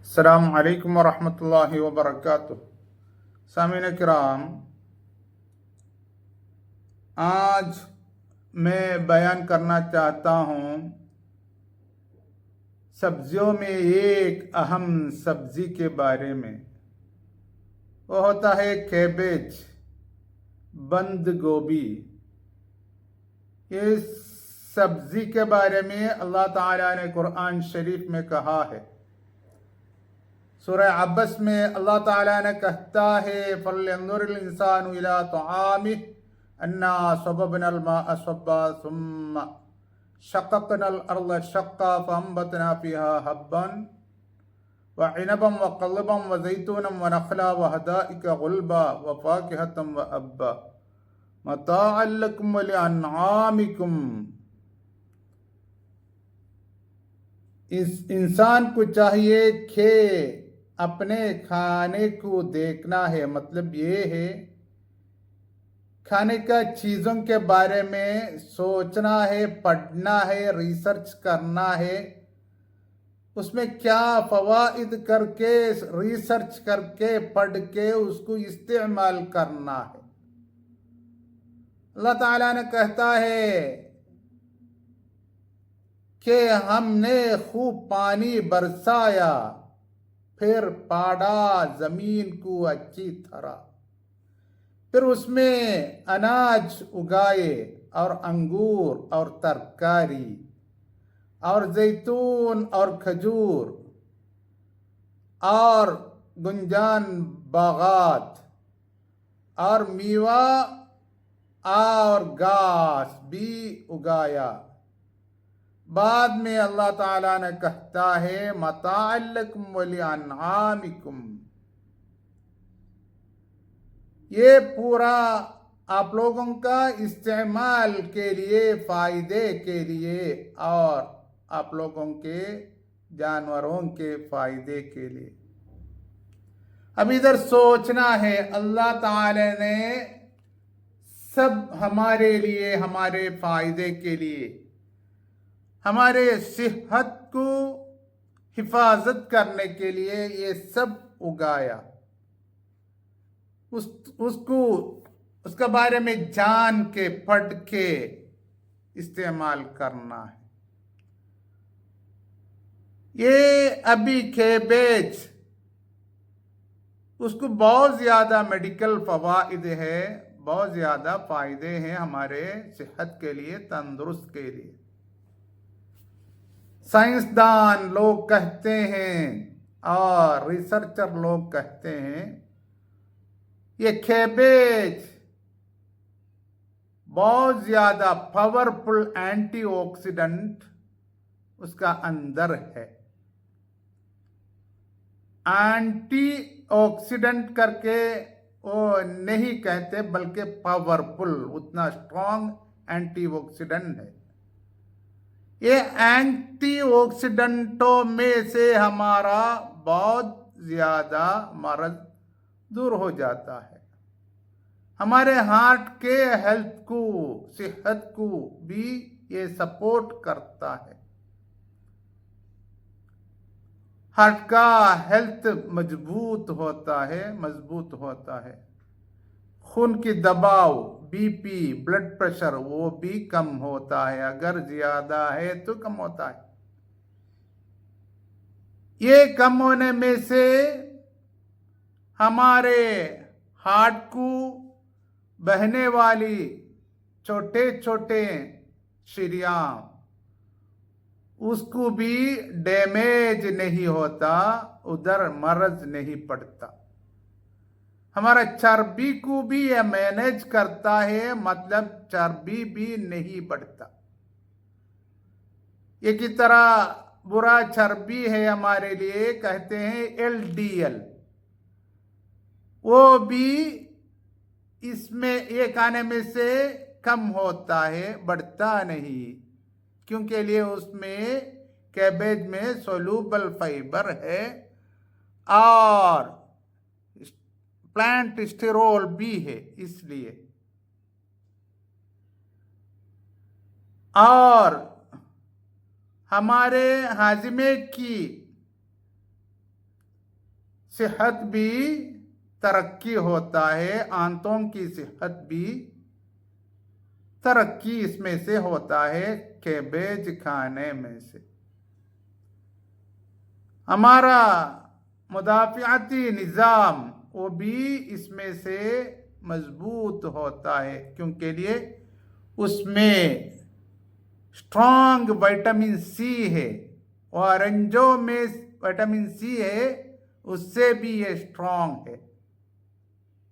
अस्सलामु अलैकुम वरहमतुल्लाहि वबरकातुह। सामीन किराम, आज मैं बयान करना चाहता हूँ सब्जियों में एक अहम सब्जी के बारे में। वो होता है कैबेज, बंद गोभी। इस सब्जी के बारे में अल्लाह ताला ने कुरान शरीफ में कहा है। सूरह अब्बस में अल्लाह ताला ने कहता है, फल्यंजुरिल इंसानु इला तआमिह अन्ना सबबनल माअ सब्बा सुम्मा शक़क़नल अर्ज़ शक़्क़ा फअंबतना फ़ीहा हब्बन व इनबन व क़ल्बन व ज़ैतूनन व नख़ला व हदाइक़ गुल्बा व फ़ाकिहतन व अब्बा मताअन लकुम व लिअनआमिकुम। इस इंसान को चाहिए कि अपने खाने को देखना है। मतलब ये है, खाने का चीज़ों के बारे में सोचना है, पढ़ना है, रिसर्च करना है, उसमें क्या फ़वाइद करके रिसर्च करके पढ़ के उसको इस्तेमाल करना है। अल्लाह ताला ने कहता है कि हमने खूब पानी बरसाया, फिर पाड़ा जमीन को अच्छी तरह, फिर उसमें अनाज उगाए और अंगूर और तरकारी और जैतून और खजूर और गुंजान बागात और मीवा और घास भी उगाया। बाद में अल्लाह ताला ने कहता है, मताअन लकुम व लिअनआमिकुम। ये पूरा आप लोगों का इस्तेमाल के लिए, फायदे के लिए और आप लोगों के जानवरों के फायदे के लिए। अब इधर सोचना है, अल्लाह ताला ने सब हमारे लिए, हमारे फायदे के लिए, हमारे सेहत को हिफाजत करने के लिए ये सब उगाया। उसको उसके बारे में जान के पढ़ के इस्तेमाल करना है। ये अभी कैबेज, उसको बहुत ज़्यादा मेडिकल फ़वाइद है, बहुत ज़्यादा फ़ायदे हैं हमारे सेहत के लिए, तंदुरुस्त के लिए। साइंसदान लोग कहते हैं और रिसर्चर लोग कहते हैं, ये कैबेज बहुत ज़्यादा पावरफुल एंटीऑक्सीडेंट उसका अंदर है। एंटीऑक्सीडेंट करके वो नहीं कहते, बल्कि पावरफुल, उतना स्ट्रॉन्ग एंटीऑक्सीडेंट है। ये एंटीऑक्सीडेंटों में से हमारा बहुत ज़्यादा मर्ज दूर हो जाता है। हमारे हार्ट के हेल्थ को, सेहत को भी ये सपोर्ट करता है। हार्ट का हेल्थ मजबूत होता है। खून की दबाव, बीपी, ब्लड प्रेशर वो भी कम होता है। अगर ज्यादा है तो कम होता है। ये कम होने में से हमारे हार्ट को बहने वाली छोटे छोटे शिरियां, उसको भी डैमेज नहीं होता, उधर मर्ज नहीं पड़ता। हमारा चर्बी को भी यह मैनेज करता है, मतलब चर्बी भी नहीं बढ़ता। ये की तरह बुरा चर्बी है हमारे लिए, कहते हैं एलडीएल, वो भी इसमें एक आने में से कम होता है, बढ़ता नहीं, क्योंकि लिए उसमें कैबेज में सोलूबल फाइबर है और प्लांट स्टेरोल भी है, इसलिए। और हमारे हाजमे की सेहत भी तरक्की होता है, आंतों की सेहत भी तरक्की इसमें से होता है कैबेज खाने में से। हमारा मुदाफ़ियाती निज़ाम वो भी इसमें से मजबूत होता है, क्योंकि लिए उसमें स्ट्रॉन्ग विटामिन सी है, ऑरेंजों में विटामिन सी है, उससे भी ये स्ट्रॉन्ग है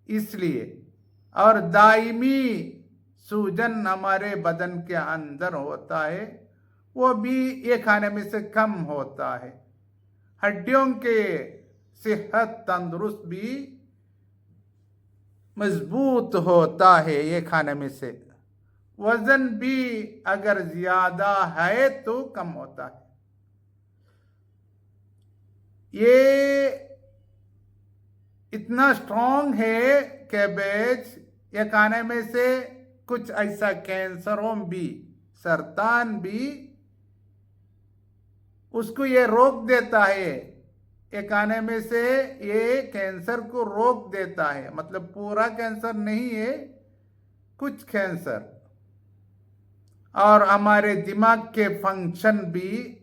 इसलिए। और दायमी सूजन हमारे बदन के अंदर होता है, वो भी ये खाने में से कम होता है। हड्डियों के सेहत तंदुरुस्त भी मजबूत होता है ये खाने में से। वजन भी अगर ज्यादा है तो कम होता है। ये इतना स्ट्रॉन्ग है कैबेज, ये खाने में से कुछ ऐसा कैंसरों भी, सरतान भी उसको ये रोक देता है। ये खाने में से ये कैंसर को रोक देता है, मतलब पूरा कैंसर नहीं है, कुछ कैंसर। और हमारे दिमाग के फंक्शन भी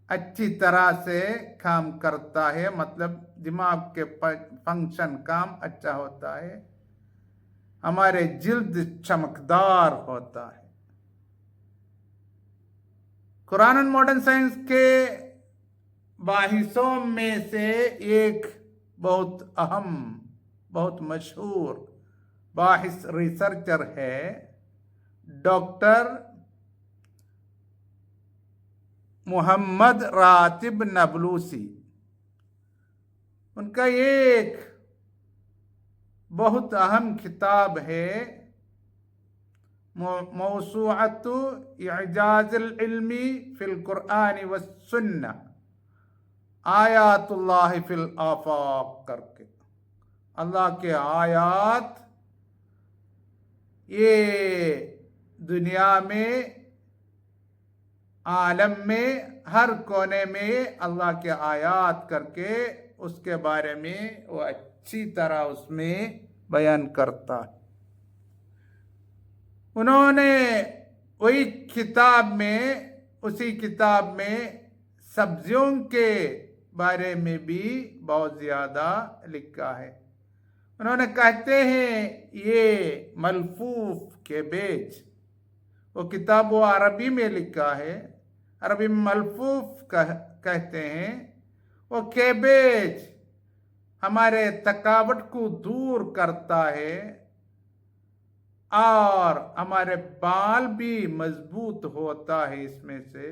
अच्छी तरह से काम करता है, मतलब दिमाग के फंक्शन काम अच्छा होता है, हमारे जिल्द चमकदार होता है। कुरान एंड मॉडर्न साइंस के बाहिसों में से एक बहुत अहम, बहुत मशहूर बाहिस रिसर्चर है डॉक्टर मोहम्मद रातिब नबलूसी। उनका एक बहुत अहम किताब है मौसूअतु इजाज़ुल इल्मी फिल कुरान व सुन्ना आयातुल्लाह फिल आफाक करके। अल्लाह के आयात ये दुनिया में, आलम में, हर कोने में अल्लाह के आयात करके उसके बारे में वो अच्छी तरह उसमें बयान करता है। उन्होंने वही किताब में, उसी किताब में सब्जियों के बारे में भी बहुत ज़्यादा लिखा है। उन्होंने कहते हैं ये मलफूफ कैबेज, वो किताब वो अरबी में लिखा है, अरबी में मलफूफ कहते हैं। वो कैबेज हमारे थकावट को दूर करता है और हमारे बाल भी मजबूत होता है इसमें से।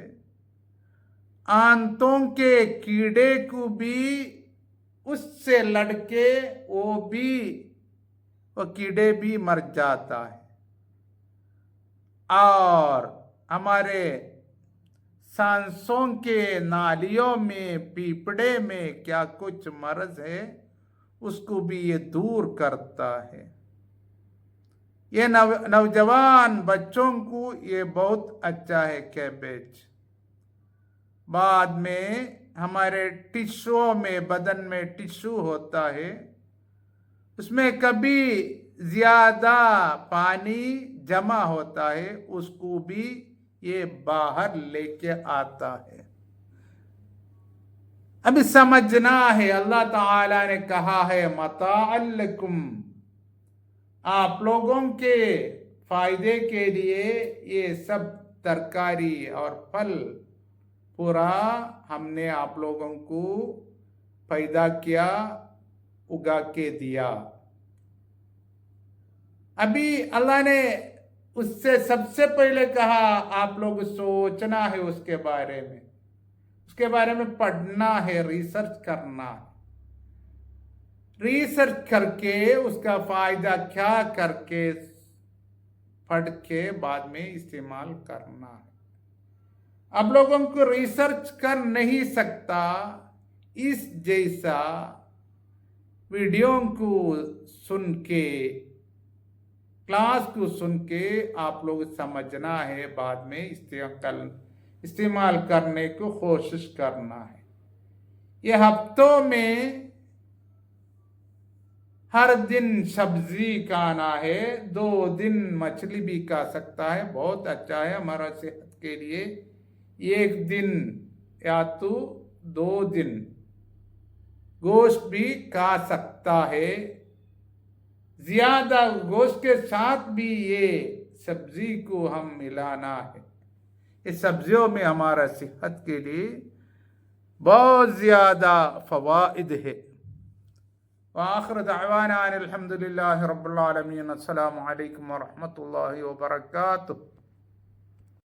आंतों के कीड़े को भी उससे लड़के वो कीड़े भी मर जाता है। और हमारे सांसों के नालियों में, पीपड़े में क्या कुछ मर्ज है उसको भी ये दूर करता है। ये नौजवान बच्चों को ये बहुत अच्छा है कैबेज। बाद में हमारे टिश्यूओं में, बदन में टिश्यू होता है, उसमें कभी ज्यादा पानी जमा होता है, उसको भी ये बाहर लेके आता है। अभी समझना है, अल्लाह ताला ने कहा है मताअन लकुम, आप लोगों के फायदे के लिए ये सब तरकारी और फल पूरा हमने आप लोगों को पैदा किया, उगा के दिया। अभी अल्लाह ने उससे सबसे पहले कहा आप लोग सोचना है उसके बारे में, उसके बारे में पढ़ना है, रिसर्च करना है। रिसर्च करके उसका फायदा क्या करके पढ़ के बाद में इस्तेमाल करना है। अब लोगों को रिसर्च कर नहीं सकता, इस जैसा वीडियो को सुन के, क्लास को सुन के आप लोग समझना है, बाद में इस्तेमाल करने को कोशिश करना है। ये हफ्तों में हर दिन सब्जी खाना है, 2 दिन मछली भी खा सकता है, बहुत अच्छा है हमारा सेहत के लिए। 1 दिन या तो 2 दिन गोश्त भी खा सकता है। ज्यादा गोश्त के साथ भी ये सब्जी को हम मिलाना है। इस सब्जियों में हमारा सेहत के लिए बहुत ज्यादा फवाइद है। आखिर दावाना अनिल हम्दुलिल्लाहि रब्बिल आलमीन। अस्सलामु अलैकुम व रहमतुल्लाहि व बरकातुहू।